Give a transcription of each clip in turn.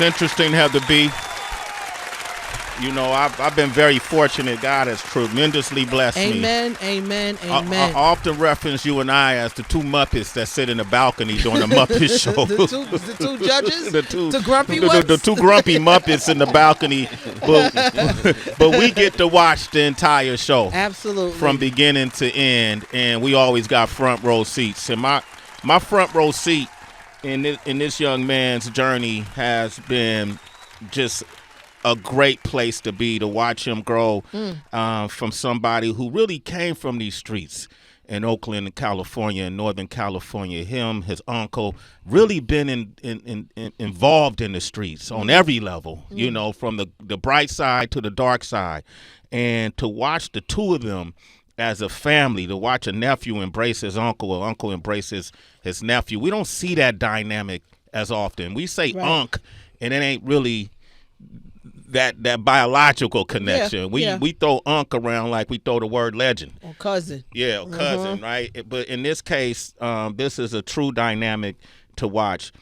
It's interesting, Heather B. You know, I've been very fortunate. God has tremendously blessed me. Amen. I often reference you and I as the two Muppets that sit in the balcony during the Muppet Show. the two judges? the two grumpy ones? The two grumpy Muppets in the balcony. But we get to watch the entire show. Absolutely. From beginning to end. And we always got front row seats. And my front row seat in this young man's journey has been just a great place to be, to watch him grow from somebody who really came from these streets in Oakland and California and Northern California. Him, his uncle, really been involved in the streets on every level, you know, from the bright side to the dark side. And to watch the two of them as a family, to watch a nephew embrace his uncle or uncle embrace his nephew, we don't see that dynamic as often. We say unk, and it ain't really that biological connection. We throw unk around like we throw the word legend. Or cousin. Yeah, or cousin, right? But in this case, this is a true dynamic to watch.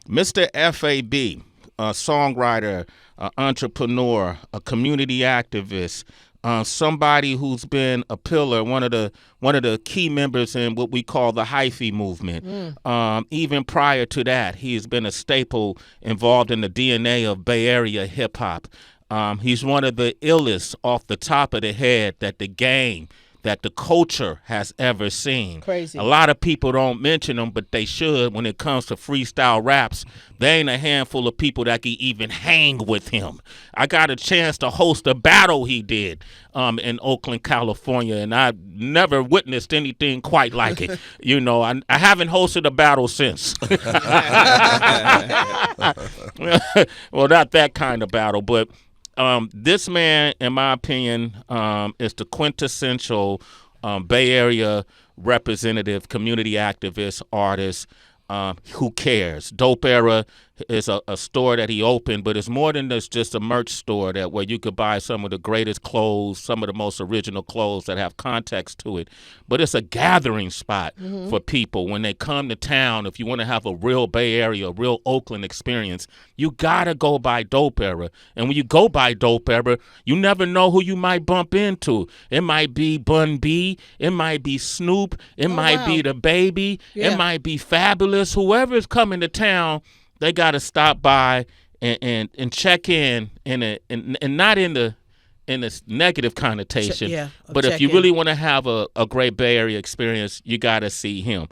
Mr. F.A.B., a songwriter, an entrepreneur, a community activist, somebody who's been a pillar, one of the key members in what we call the hyphy movement. Even prior to that, he's been a staple involved in the DNA of Bay Area hip hop. He's one of the illest off the top of the head that the game, that the culture has ever seen. Crazy. A lot of people don't mention him, but they should when it comes to freestyle raps. There ain't a handful of people that can even hang with him. I got a chance to host a battle he did in Oakland, California, and I never witnessed anything quite like it. You know, I haven't hosted a battle since. Well, not that kind of battle, but this man, in my opinion, is the quintessential Bay Area representative, community activist, artist who cares. Dope Era is a store that he opened, but it's more than just a merch store where you could buy some of the greatest clothes, some of the most original clothes that have context to it. But it's a gathering spot for people when they come to town. If you want to have a real Bay Area, a real Oakland experience, you gotta go by Dope Era. And when you go by Dope Era, you never know who you might bump into. It might be Bun B, it might be Snoop, it might be the Baby, it might be Fabulous. Whoever is coming to town, they got to stop by and check in and not in the negative connotation. But if you really want to have a great Bay Area experience, you got to see him.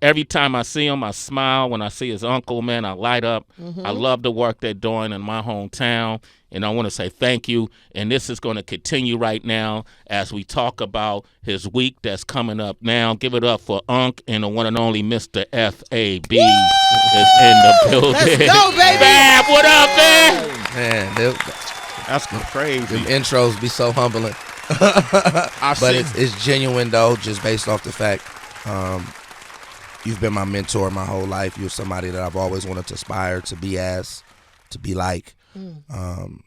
Every time I see him, I smile. When I see his uncle, man, I light up. I love the work they're doing in my hometown, and I want to say thank you. And this is going to continue right now as we talk about his week that's coming up now. Give it up for Unc and the one and only Mr. F.A.B. is in the building. Let's go, baby. Fab, what up, man? Man, that's crazy. Them intros be so humbling. But it's genuine, though, just based off the fact you've been my mentor my whole life. You're somebody that I've always wanted to aspire to be to be like.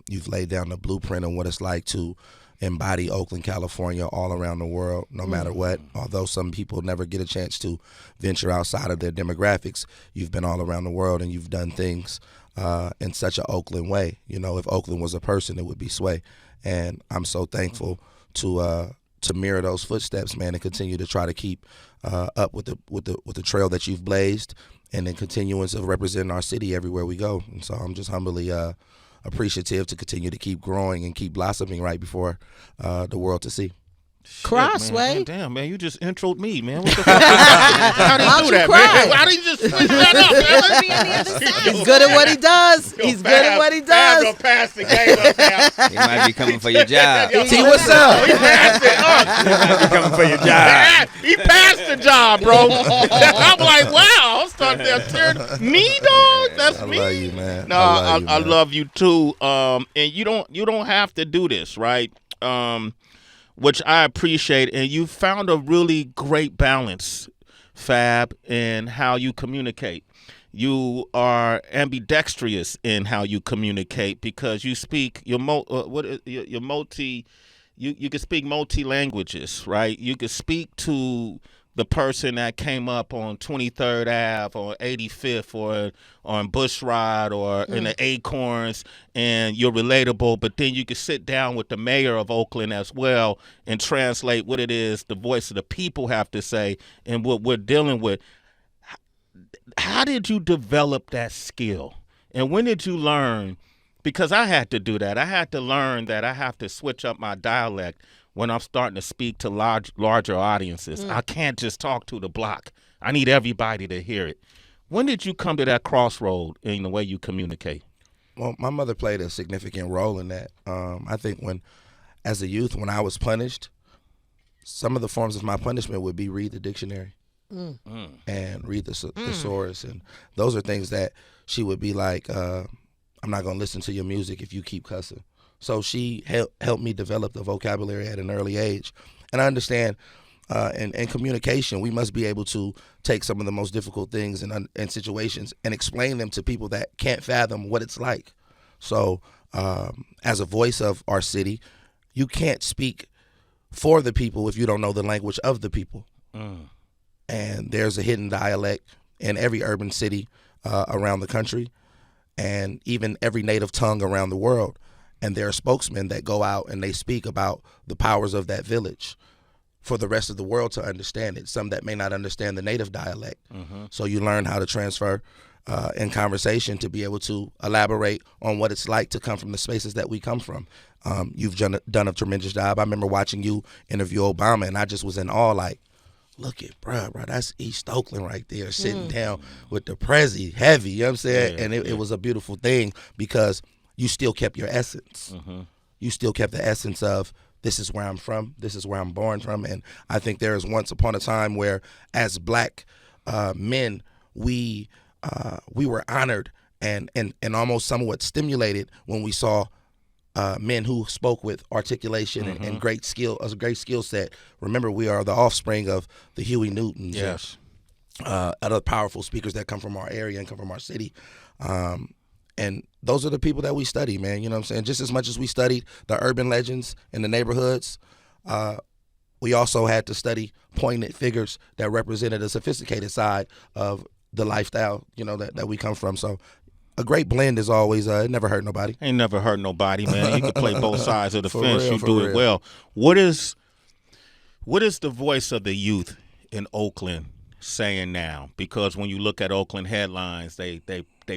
You've laid down the blueprint on what it's like to embody Oakland, California, all around the world, no matter what. Although some people never get a chance to venture outside of their demographics, you've been all around the world and you've done things in such an Oakland way. You know, if Oakland was a person, it would be Sway. And I'm so thankful to mirror those footsteps, man, and continue to try to keep up with the trail that you've blazed, and then continuance of representing our city everywhere we go. And so I'm just humbly appreciative to continue to keep growing and keep blossoming right before the world to see. Crossway. Damn, man, you just introed me, man. What the fuck? How do you do that, man? How do you just switch that up, man? He's good at what he does. He's good at what he does. Gonna pass the game up now. He might be coming for your job. T, what's up? He passed it up. He might be coming for your job. He passed the job, bro. I'm like, wow. I'm starting to turn me, dog. That's me. I love you, man. No, I love you too. And you don't have to do this, right? Which I appreciate, and you found a really great balance, Fab, in how you communicate. You are ambidextrous in how you communicate because you speak you can speak multi languages, right? You can speak to the person that came up on 23rd Ave or 85th or on Bushrod or in the Acorns, and you're relatable, but then you can sit down with the mayor of Oakland as well and translate what it is the voice of the people have to say and what we're dealing with. How did you develop that skill? And when did you learn? Because I had to do that. I had to learn that I have to switch up my dialect when I'm starting to speak to larger audiences. I can't just talk to the block. I need everybody to hear it. When did you come to that crossroad in the way you communicate? Well, my mother played a significant role in that. I think as a youth, when I was punished, some of the forms of my punishment would be read the dictionary and read the thesaurus. And those are things that she would be like, I'm not going to listen to your music if you keep cussing. So she helped me develop the vocabulary at an early age. And I understand in communication, we must be able to take some of the most difficult things and situations and explain them to people that can't fathom what it's like. So as a voice of our city, you can't speak for the people if you don't know the language of the people. And there's a hidden dialect in every urban city around the country and even every native tongue around the world. And there are spokesmen that go out and they speak about the powers of that village for the rest of the world to understand it, some that may not understand the native dialect. So you learn how to transfer in conversation to be able to elaborate on what it's like to come from the spaces that we come from. You've done a tremendous job. I remember watching you interview Obama, and I just was in awe, like, look at, bro, that's East Oakland right there, sitting down with the Prezi, heavy, you know what I'm saying? Yeah, and it was a beautiful thing because you still kept your essence. You still kept the essence of, this is where I'm from, this is where I'm born from. And I think there is once upon a time where, as black men, we were honored and almost somewhat stimulated when we saw men who spoke with articulation and great skill, a great skill set. Remember, we are the offspring of the Huey Newtons. Yes. Other powerful speakers that come from our area and come from our city. And those are the people that we study, man. You know what I'm saying? Just as much as we studied the urban legends in the neighborhoods, we also had to study poignant figures that represented a sophisticated side of the lifestyle, you know, that we come from. So a great blend is always, it never hurt nobody. Ain't never hurt nobody, man. You can play both sides of the fence. Real, you do real. it well. What is the voice of the youth in Oakland saying now? Because when you look at Oakland headlines, they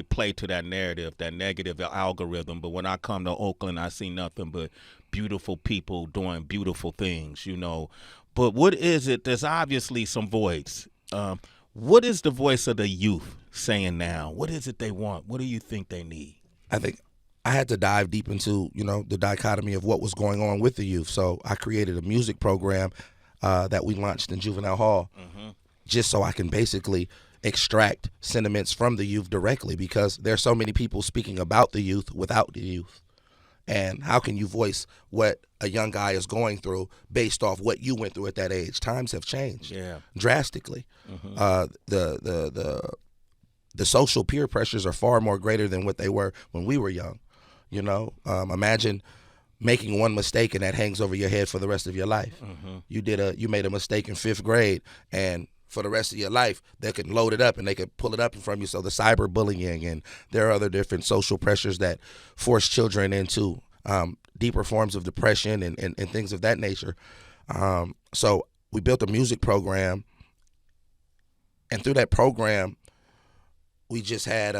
play to that narrative, that negative algorithm. But when I come to Oakland, I see nothing but beautiful people doing beautiful things, you know. But what is it? There's obviously some voice. What is the voice of the youth saying now? What is it they want? What do you think they need? I think I had to dive deep into, you know, the dichotomy of what was going on with the youth. So I created a music program that we launched in Juvenile Hall just so I can basically extract sentiments from the youth directly, because there's so many people speaking about the youth without the youth. And how can you voice what a young guy is going through based off what you went through at that age? Times have changed drastically. The social peer pressures are far more greater than what they were when we were young. You know, imagine making one mistake and that hangs over your head for the rest of your life. You made a mistake in 5th grade, and for the rest of your life, they could load it up and they could pull it up from you. So the cyberbullying, and there are other different social pressures that force children into deeper forms of depression and things of that nature. So we built a music program, and through that program, we just had,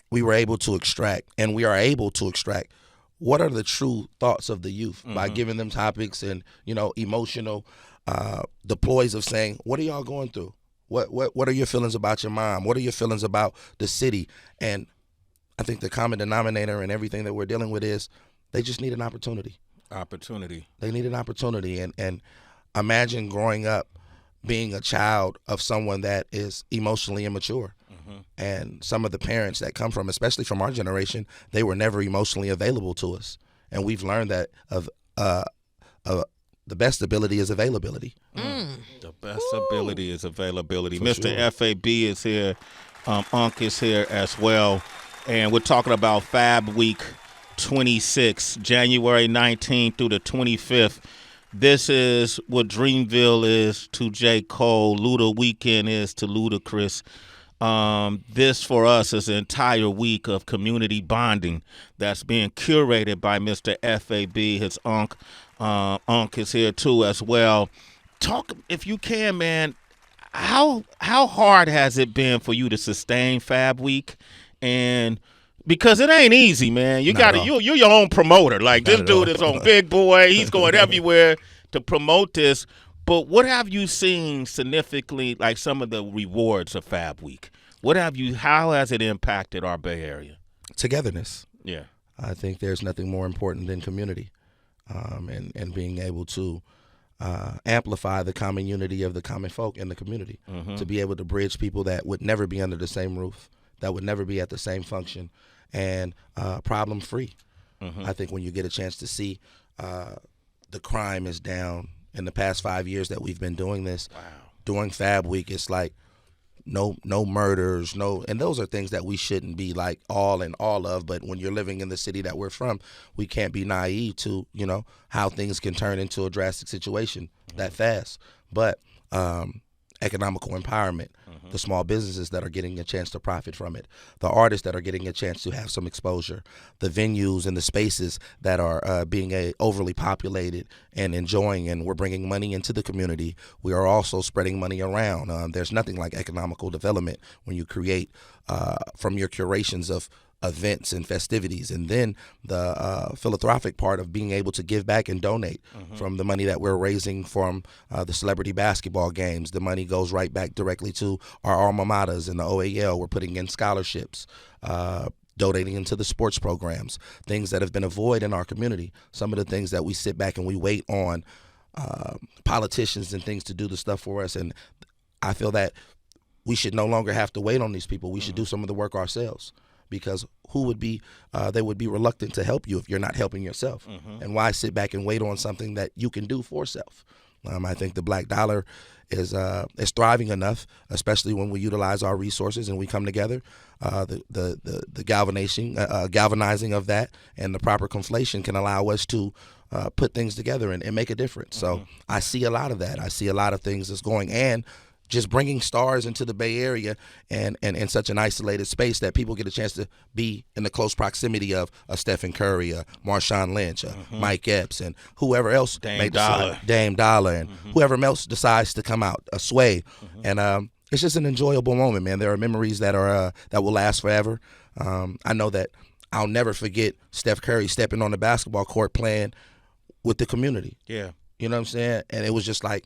we were able to extract, and we are able to extract, what are the true thoughts of the youth by giving them topics and, you know, emotional deploys of saying, what are y'all going through? What are your feelings about your mom? What are your feelings about the city? And I think the common denominator in everything that we're dealing with is they just need an opportunity. They need an opportunity. And imagine growing up being a child of someone that is emotionally immature. And some of the parents that come from, especially from our generation, they were never emotionally available to us. And we've learned that the best ability is availability. The best ability is availability. For Mr. sure. F.A.B. is here. Unc is here as well. And we're talking about FAB Week 26, January 19th through the 25th. This is what Dreamville is to J. Cole, Luda Weekend is to Ludacris. This for us is an entire week of community bonding that's being curated by Mr. F.A.B. His Unc is here too as well. Talk, if you can, man. How hard has it been for you to sustain Fab Week? And because it ain't easy, man. You're your own promoter. Like this dude is on Big Boy. He's going everywhere to promote this. But what have you seen significantly, like some of the rewards of Fab Week? How has it impacted our Bay Area? Togetherness. Yeah. I think there's nothing more important than community, and being able to amplify the common unity of the common folk in the community, to be able to bridge people that would never be under the same roof, that would never be at the same function, and problem free. I think when you get a chance to see the crime is down in the past 5 years that we've been doing this, during Fab Week, it's like no murders, and those are things that we shouldn't be like all in all of. But when you're living in the city that we're from, we can't be naive to how things can turn into a drastic situation that fast. But economical empowerment, the small businesses that are getting a chance to profit from it, the artists that are getting a chance to have some exposure, the venues and the spaces that are being overly populated and enjoying, and we're bringing money into the community. We are also spreading money around. There's nothing like economical development when you create from your curations of events and festivities, and then the philanthropic part of being able to give back and donate from the money that we're raising from the celebrity basketball games. The money goes right back directly to our alma maters in the OAL. We're putting in scholarships, donating into the sports programs, things that have been a void in our community. Some of the things that we sit back and we wait on politicians and things to do the stuff for us, and I feel that we should no longer have to wait on these people. We should do some of the work ourselves. Because they would be reluctant to help you if you're not helping yourself. And why sit back and wait on something that you can do for self? I think the Black Dollar is thriving enough, especially when we utilize our resources and we come together. The galvanizing of that and the proper conflation can allow us to put things together and make a difference. So I see a lot of that. I see a lot of things that's going, and just bringing stars into the Bay Area and in such an isolated space that people get a chance to be in the close proximity of a Stephen Curry, a Marshawn Lynch, a Mike Epps, and whoever else Dame Dollar, and whoever else decides to come out, a Sway. And it's just an enjoyable moment, man. There are memories that will last forever. I know that I'll never forget Steph Curry stepping on the basketball court playing with the community. Yeah. You know what I'm saying? And it was just like,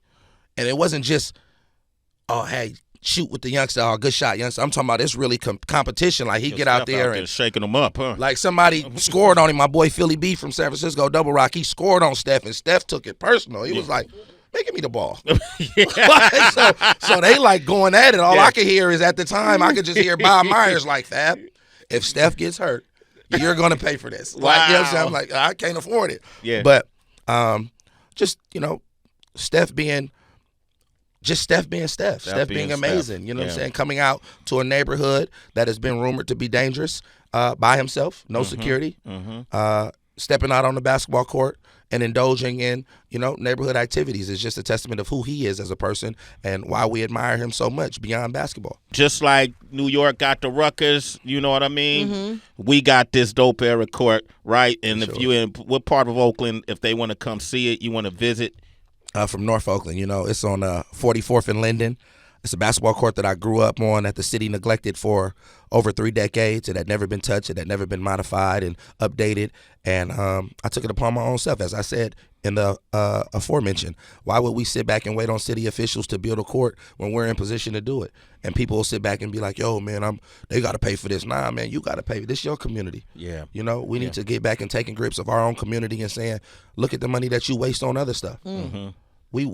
and it wasn't just, oh, hey, shoot with the youngster, oh, good shot, youngster. I'm talking about it's really competition. Like, he get out there and shaking them up, huh? Like, somebody scored on him. My boy Philly B from San Francisco, Double Rock, he scored on Steph, and Steph took it personal. He was like, man, give me the ball. so they like going at it. All I could hear is, at the time, I could just hear Bob Myers like, Fab, if Steph gets hurt, you're going to pay for this. Wow. Like, you know what I'm saying? I'm like, I can't afford it. Yeah. But just, Steph being Steph. Steph being amazing. Steph. You know what I'm saying? Coming out to a neighborhood that has been rumored to be dangerous by himself, no security, stepping out on the basketball court and indulging in, neighborhood activities is just a testament of who he is as a person and why we admire him so much beyond basketball. Just like New York got the Ruckers, you know what I mean? We got this dope era court, right? And if you in what part of Oakland, if they want to come see it, you want to visit? From North Oakland, it's on 44th and Linden. It's a basketball court that I grew up on that the city neglected for over 3 decades. It had never been touched. It had never been modified and updated. And I took it upon my own self, as I said in the aforementioned. Why would we sit back and wait on city officials to build a court when we're in position to do it? And people will sit back and be like, yo, man, they got to pay for this. Nah, man, you got to pay. This is your community. Yeah. We need to get back and taking grips of our own community and saying, look at the money that you waste on other stuff. We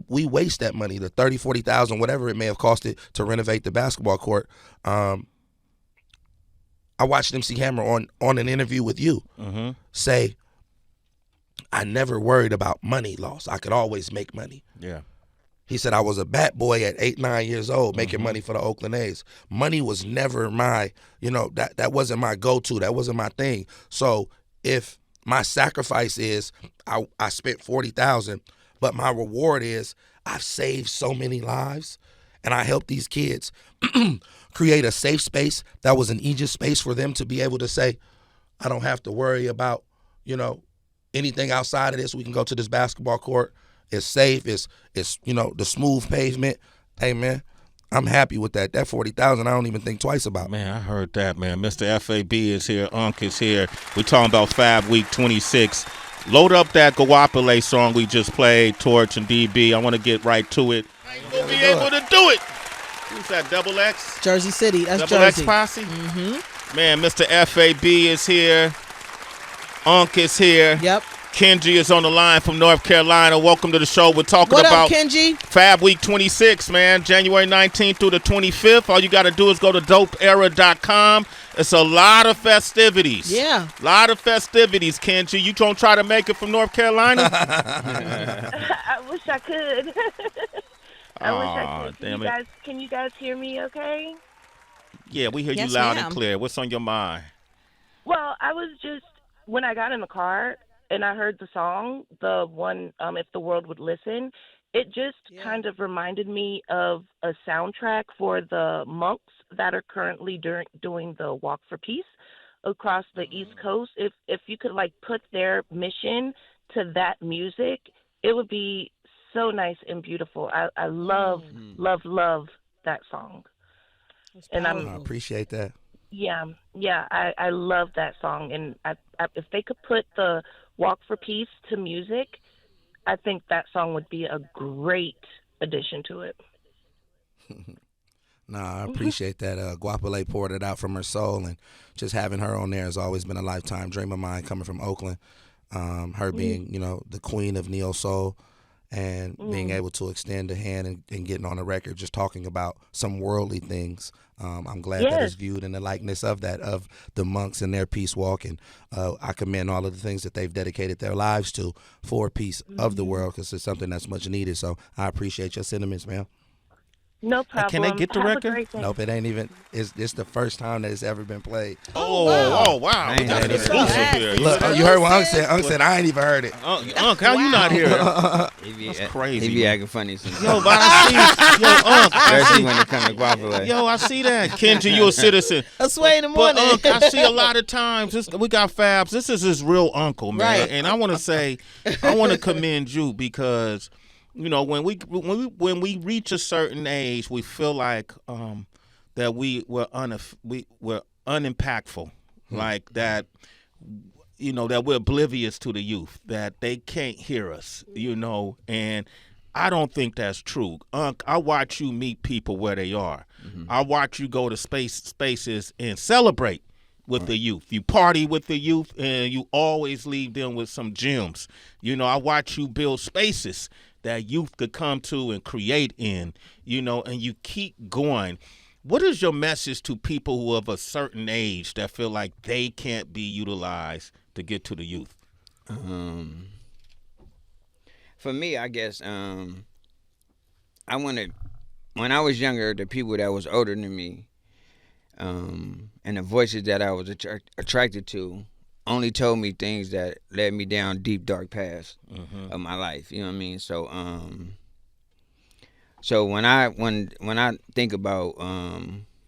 waste that money, the $30,000, $40,000, whatever it may have costed to renovate the basketball court. I watched MC Hammer on an interview with you say, I never worried about money loss. I could always make money. Yeah. He said, I was a bat boy at 8, 9 years old making money for the Oakland A's. Money was never my, that wasn't my go-to. That wasn't my thing. So if my sacrifice is I spent $40,000, But my reward is I've saved so many lives, and I helped these kids create a safe space that was an Aegis space for them to be able to say, I don't have to worry about, anything outside of this. We can go to this basketball court. It's safe. It's the smooth pavement. Hey, man, I'm happy with that. That $40,000, I don't even think twice about. Man, I heard that, man. Mr. F.A.B. is here. Unc is here. We're talking about Fab Week 26. Load up that Guapale song we just played, Torch and DB. I want to get right to it. I ain't going to be able to do it. Who's that, Double X? Jersey City. That's Double Jersey. X Posse? Mm-hmm. Man, Mr. F.A.B. is here. Unc is here. Yep. Kenji is on the line from North Carolina. Welcome to the show. We're talking What about up, Kenji? Fab Week 26, man. January 19th through the 25th. All you got to do is go to dopeera.com. It's a lot of festivities. Yeah. A lot of festivities, Kenji. You gonna try to make it from North Carolina? I wish I could. I wish I could. Damn Can you guys hear me okay? Yeah, we hear Yes, you loud ma'am. and clear. What's on your mind? Well, I was just, when I got in the car and I heard the song, the one, If the World Would Listen, it just kind of reminded me of a soundtrack for the monks that are currently doing the Walk for Peace across the East Coast. If you could put their mission to that music, it would be so nice and beautiful. I love that song. And I appreciate that. Yeah, I love that song. And if they could put the Walk for Peace to music, I think that song would be a great addition to it. I appreciate that. Guapale poured it out from her soul, and just having her on there has always been a lifetime dream of mine, coming from Oakland. Her being, the queen of neo soul, and being able to extend a hand and getting on the record, just talking about some worldly things. I'm glad that it's viewed in the likeness of that, of the monks and their peace walk, and I commend all of the things that they've dedicated their lives to for peace of the world, because it's something that's much needed. So I appreciate your sentiments, ma'am. No problem. Can they get the Have a record? great day. Nope, it ain't even. It's the first time that it's ever been played. Oh, wow. We got an exclusive here. Look, you heard what Unc said. Unc said, I ain't even heard it. Unc, how you not here? That's crazy, He be man. acting funny sometimes. Yo, but I see. Yo, Unc, I Especially see. when it comes to Guapale. Yo, I see that. Kenji, you a citizen. That's Sway in the But morning. Unc, I see a lot of times we got Fabs. This is his real uncle, man. Right. And I want to say, I want to commend you because, when we reach a certain age, we feel like that we're unimpactful, like that. That we're oblivious to the youth, that they can't hear us. And I don't think that's true. Unc, I watch you meet people where they are. Mm-hmm. I watch you go to spaces and celebrate with the youth. You party with the youth, and you always leave them with some gems. I watch you build spaces that youth could come to and create in, and you keep going. What is your message to people who are of a certain age that feel like they can't be utilized to get to the youth? For me, I guess I wanted, when I was younger, the people that was older than me, and the voices that I was attracted to only told me things that led me down deep, dark paths of my life. You know what I mean? So when I think about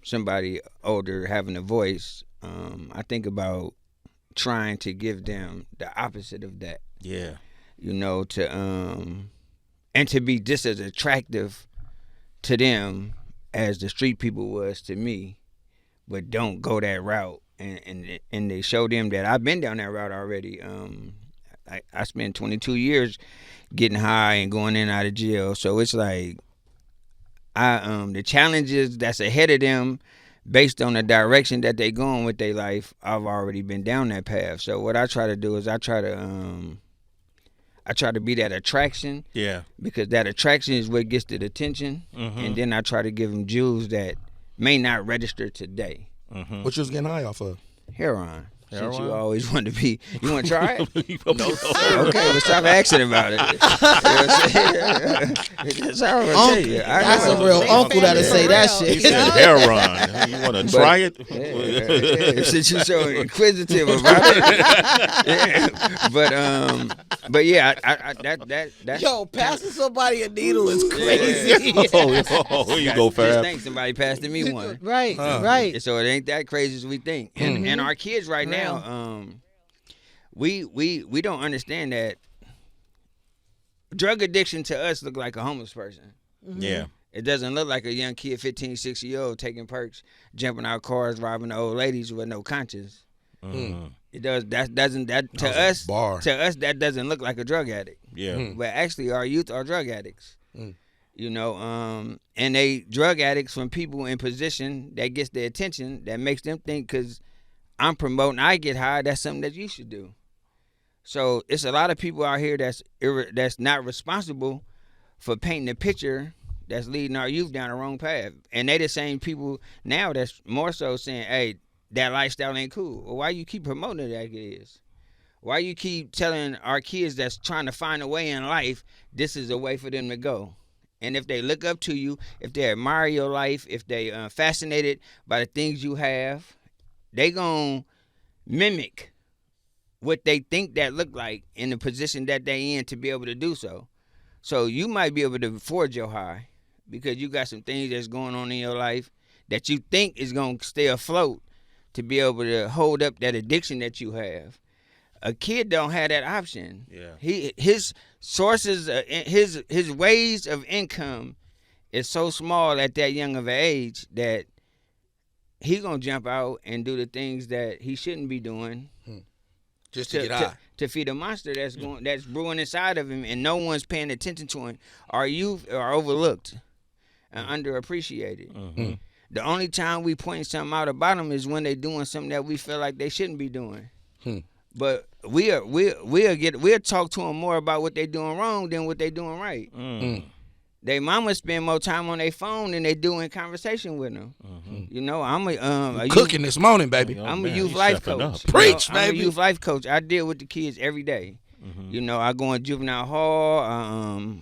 somebody older having a voice, I think about trying to give them the opposite of that. Yeah. And to be just as attractive to them as the street people was to me, but don't go that route. And they show them that I've been down that route already. I spent 22 years getting high and going in and out of jail. So it's like the challenges that's ahead of them, based on the direction that they going with their life, I've already been down that path. So what I try to do is I try to be that attraction. Yeah. Because that attraction is what gets the attention. And then I try to give them jewels that may not register today. What you was getting high off of? Heroin. Since you Heroin? always want to be, you want to try it? No. Okay, well, stop asking about it. You know what I'm saying? That's all I'm gonna tell you. That's a real uncle that'll say that He shit. said heroin. You want to try it? Yeah, since you're so inquisitive about it. But yeah, that's Yo, passing somebody a needle is crazy. Oh, here you go, Just Fab. think somebody passed me one. Right, right. So it ain't that crazy as we think. And our kids right now, we don't understand that drug addiction to us look like a homeless person. Yeah. It doesn't look like a young kid, 15, 16-year-old, taking perks, jumping out cars, robbing the old ladies with no conscience. It does. That doesn't. That to us. To us, that doesn't look like a drug addict. Yeah. But actually, our youth are drug addicts. You know, and they drug addicts from people in position that gets their attention, that makes them think because I'm promoting, I get high. That's something that you should do. So it's a lot of people out here that's not responsible for painting a picture that's leading our youth down the wrong path. And they the same people now that's more so saying, hey, that lifestyle ain't cool. Well, why you keep promoting it like it is? Why you keep telling our kids that's trying to find a way in life, this is a way for them to go? And if they look up to you, if they admire your life, if they fascinated by the things you have, they gonna mimic what they think that look like in the position that they in to be able to do so. So you might be able to afford your high because you got some things that's going on in your life that you think is going to stay afloat to be able to hold up that addiction that you have. A kid don't have that option. Yeah. His sources, his ways of income is so small at that young of an age that he gonna jump out and do the things that he shouldn't be doing. Just to get high. To feed a monster that's brewing inside of him, and no one's paying attention to him. Our youth are overlooked and underappreciated. The only time we point something out about them is when they're doing something that we feel like they shouldn't be doing. But we'll talk to them more about what they're doing wrong than what they're doing right. They mama spend more time on their phone than they do in conversation with them. You know, I'm a cooking this morning, baby. I'm a youth life coach. Preach, baby. I'm a baby. youth life coach. I deal with the kids every day. You know, I go in juvenile hall.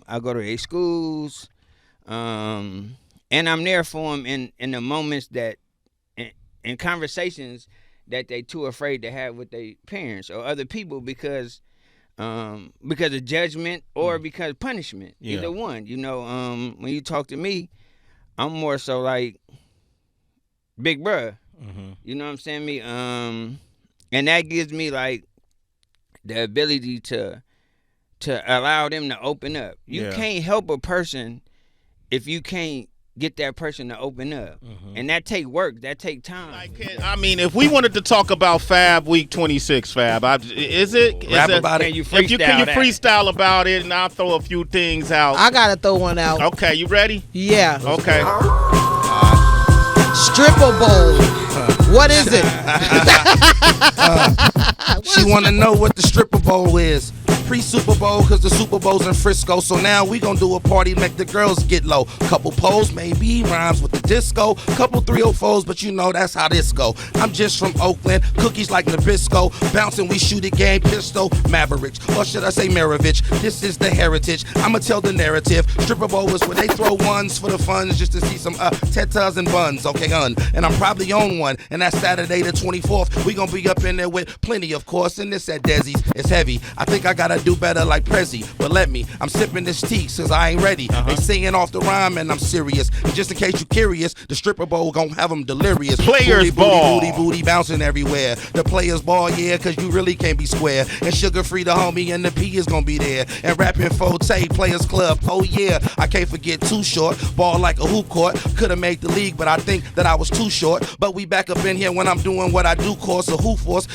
I go to their schools, and I'm there for them in the moments that, in conversations that they too afraid to have with their parents or other people because of judgment or because of punishment. Either one. You know, when you talk to me, I'm more so like big bruh. You know what I'm saying? And that gives me like the ability to allow them to open up. You can't help a person if you can't get that person to open up. And that take work. That take time. I mean, if we wanted to talk about Fab Week 26, Fab, is it? Rap about it. Can you freestyle about it, and I'll throw a few things out. I gotta throw one out. Okay, you ready? Yeah. Okay. Stripper bowl. What is it? She want to know what the stripper bowl is. Pre-Super Bowl, cause the Super Bowl's in Frisco. So now we gon' do a party, make the girls get low. Couple poles, maybe rhymes with the disco. Couple 304s, but you know that's how this go. I'm just from Oakland, cookies like Nabisco. Bouncing, we shoot a game, pistol, Mavericks. Or should I say Maravich? This is the heritage, I'ma tell the narrative. Stripper Bowl is where they throw ones for the funds just to see some tetas and buns, okay, hun. And I'm probably on one, and that's Saturday the 24th. We gon' be up in there with plenty, of course. And this at Desi's, it's heavy. I think I gotta do better like Prezi, but let me, I'm sipping this tea cause I ain't ready. They singing off the rhyme and I'm serious. And just in case you curious, the stripper bowl gon' have them delirious. Players booty, ball. Booty, booty, bouncing everywhere. The players ball, yeah, cause you really can't be square. And Sugar Free the homie and the P is gon' be there. And rapping Forte, Players Club, oh yeah. I can't forget Too Short, ball like a hoop court. Could've made the league, but I think that I was too short. But we back up in here when I'm doing what I do, course a who force.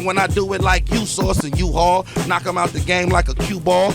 When I do it like you, Source and you haul. Knock 'em out the game. game like a cue ball,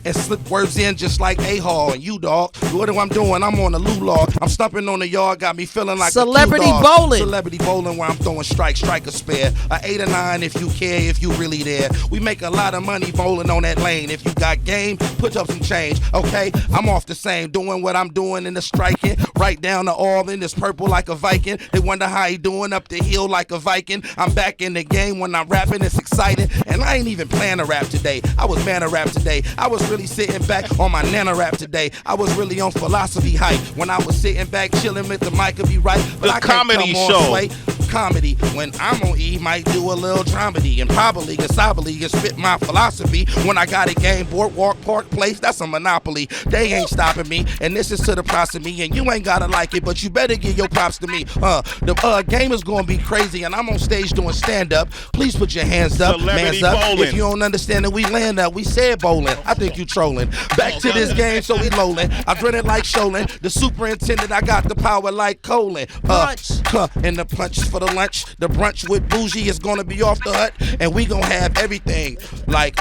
and slip words in just like A-Hall. And you, dog, what am I doing? I'm on the loo log. I'm stumping on the yard, got me feeling like Celebrity a bowling. Celebrity bowling where I'm throwing strike a spare. A 8 or 9 if you care, if you really there. We make a lot of money bowling on that lane. If you got game, put up some change, okay? I'm off the same, doing what I'm doing in the striking. Right down the Alba, it's purple like a Viking. They wonder how he doing up the hill like a Viking. I'm back in the game when I'm rapping, it's exciting. And I ain't even playing to rap today. I was man to rap today. I was really sitting back on my nana rap today. I was really on philosophy hype. When I was sitting back chilling with the mic would be right. But the I can't comedy come on show. Sway. Comedy. When I'm on E, might do a little dramedy and probably gasably and spit my philosophy. When I got a game, Boardwalk Park Place, that's a monopoly. They ain't stopping me, and this is to the props of me. And you ain't gotta like it, but you better give your props to me. The game is gonna be crazy, and I'm on stage doing stand up. Please put your hands up, Celebrity mans up. bowling. If you don't understand it, we land up. We said bowling. I think you trolling. Back to this game, so we lolling. I dread it like Sholin. The superintendent, I got the power like Colin. And the punch for the lunch. The brunch with bougie is gonna be off the hut, and we gonna have everything like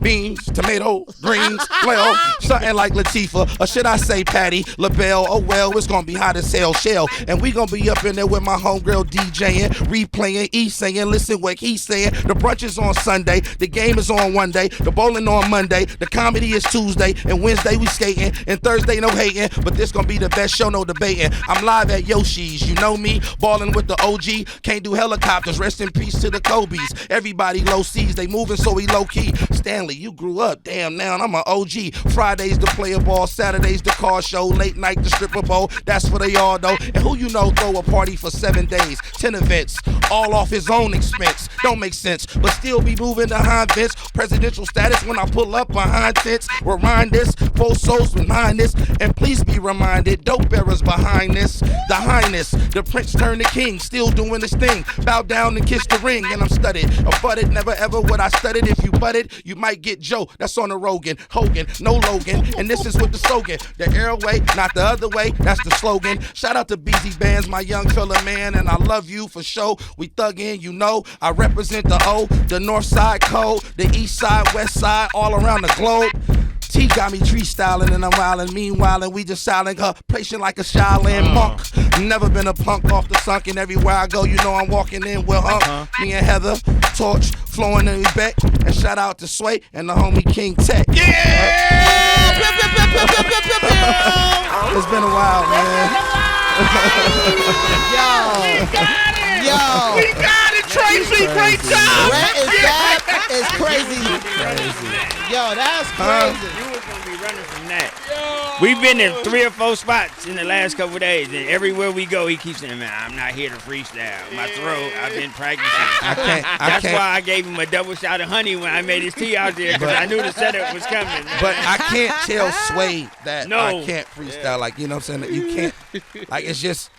beans, tomato, greens, well, something like Latifah, or should I say Patty LaBelle? Oh well, it's gonna be hot as hell, shell, and we gonna be up in there with my homegirl DJing, replaying, saying, listen what he's saying. The brunch is on Sunday, the game is on one day, the bowling on Monday, the comedy is Tuesday, and Wednesday we skating, and Thursday no hating, but this gonna be the best show, no debating. I'm live at Yoshi's, you know me, balling with the OG. Can't do helicopters, rest in peace to the Kobe's. Everybody low C's, they moving so we low key. Stanley, you grew up, damn now I'm an OG. Fridays the player ball, Saturdays the car show, late night the stripper bowl, that's for they all know. And who you know throw a party for 7 days, 10 events, all off his own expense. Don't make sense, but still be moving behind Vince. Presidential status when I pull up behind tents. Remind this, 4 souls behind this, and please be reminded, dope bearers behind this. The highness, the prince turned the king, still doing his thing. Bow down and kiss the ring, and I'm studied. Or butted, never ever would I studied. If you butted, you might get Joe. That's on the Rogan. Hogan, no Logan. And this is with the slogan. The airway, not the other way. That's the slogan. Shout out to BZ Bands, my young fella man, and I love you for sure. We thuggin', you know. I represent the O, the north side code, the east side, west side, all around the globe. T got me tree styling and I'm wildin'. Meanwhile, and we just styling her, placing like a Shaolin monk. Never been a punk off the sunk, and everywhere I go, you know I'm walking in with her. Me and Heather, Torch, flowing in the back. And shout out to Sway and the homie King Tech. Yeah! It's been a while, man. Yo. We got it, Tracy. Great job. Rat is back. It's crazy. Yo, that's crazy. You was gonna be running from that. We've been in 3 or 4 spots in the last couple of days, and everywhere we go, he keeps saying, "Man, I'm not here to freestyle. My throat, I've been practicing." That's why I gave him a double shot of honey when I made his tea out there, because I knew the setup was coming. But I can't tell Sway that No. I can't freestyle. Like, you know what I'm saying? You can't. Like, it's just,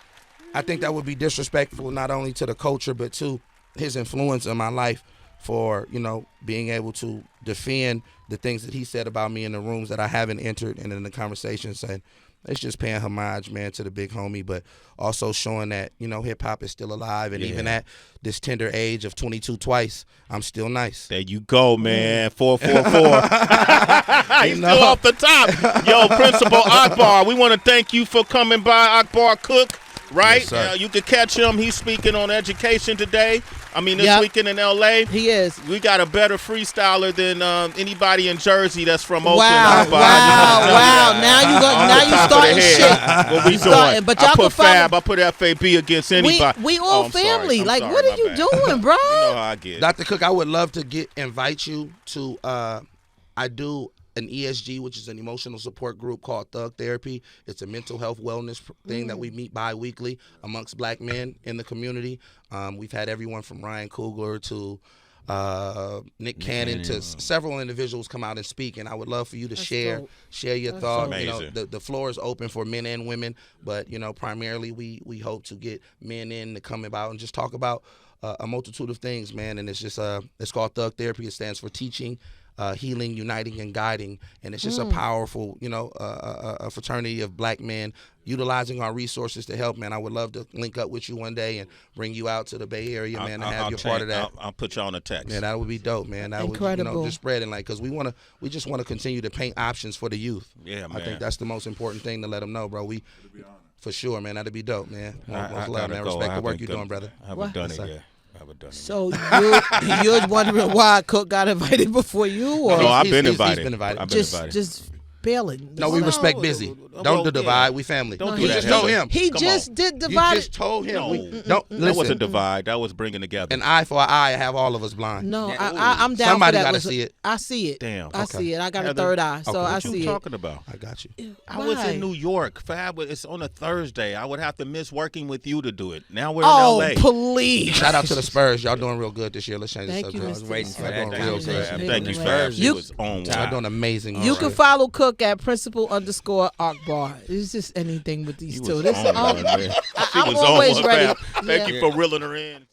I think that would be disrespectful not only to the culture, but to his influence in my life for, you know, being able to defend the things that he said about me in the rooms that I haven't entered and in the conversations. And it's just paying homage, man, to the big homie, but also showing that, you know, hip-hop is still alive. And even at this tender age of 22 twice, I'm still nice. There you go, man. 444. He's still off the top. Yo, Principal Akbar, we want to thank you for coming by, Akbar Cook. Right? Yes, you can catch him. He's speaking on education today. I mean, this weekend in L.A. He is. We got a better freestyler than anybody in Jersey that's from Oakland. Wow. Now you starting shit. What we doing? But I y'all put can follow. F.A.B. I put F.A.B. against anybody. We all I'm sorry. family. I'm Like, sorry, what my are you bad. doing, bro? You know how I get. Dr. Cook, I would love to invite you to, I do an ESG, which is an emotional support group called Thug Therapy. It's a mental health wellness thing that we meet bi-weekly amongst black men in the community. We've had everyone from Ryan Coogler to Nick Cannon to several individuals come out and speak, and I would love for you to share your thoughts. You know, the floor is open for men and women, but you know, primarily we hope to get men in to come about and just talk about a multitude of things, man. And it's just it's called Thug Therapy. It stands for teaching healing, uniting, and guiding. And it's just a powerful, a fraternity of black men utilizing our resources to help, man. I would love to link up with you one day and bring you out to the Bay Area, man, and have you a part of that. I'll put you on a text. Yeah, that would be dope, man. That Incredible. would, just spreading, like, because we just want to continue to paint options for the youth. Yeah, man. I think that's the most important thing to let them know, bro. For sure, man. That'd be dope, man. I Love, man. go. Respect the work you're doing, brother. I haven't done it yet. So you're wondering why Cook got invited before you, or No, I've been he's invited. been invited. I've been invited. just bailing? No, we respect busy. Don't do divide. We family. Don't do You that, just told Heather. him. He Come just on. did You divide. just told him. No. Don't That listen. wasn't divide. That was bringing together. An eye for an eye, have all of us blind. No, Yeah. I'm down Somebody for that. gotta see it. I see it. Damn. I Okay. see it. I got a Heather, third eye, so okay. I What see you it. talking about? I got you. I was Why? in New York. Fab is on a Thursday. I would have to miss working with you to do it. Now we're Oh, in L.A. please. Shout out to the Spurs. Y'all doing real good this year. Let's change the Thank you, subject. I was waiting for Mr. that. Y'all doing real good. Thank you, Fab. Fab. She You- was on Y'all one. doing amazing. You this can year. follow Cook at principal_Akbar. It's just anything with these You two. was This on I'm one, man. She I'm was always on one, ready. Fab. Thank Yeah. you for reeling her in.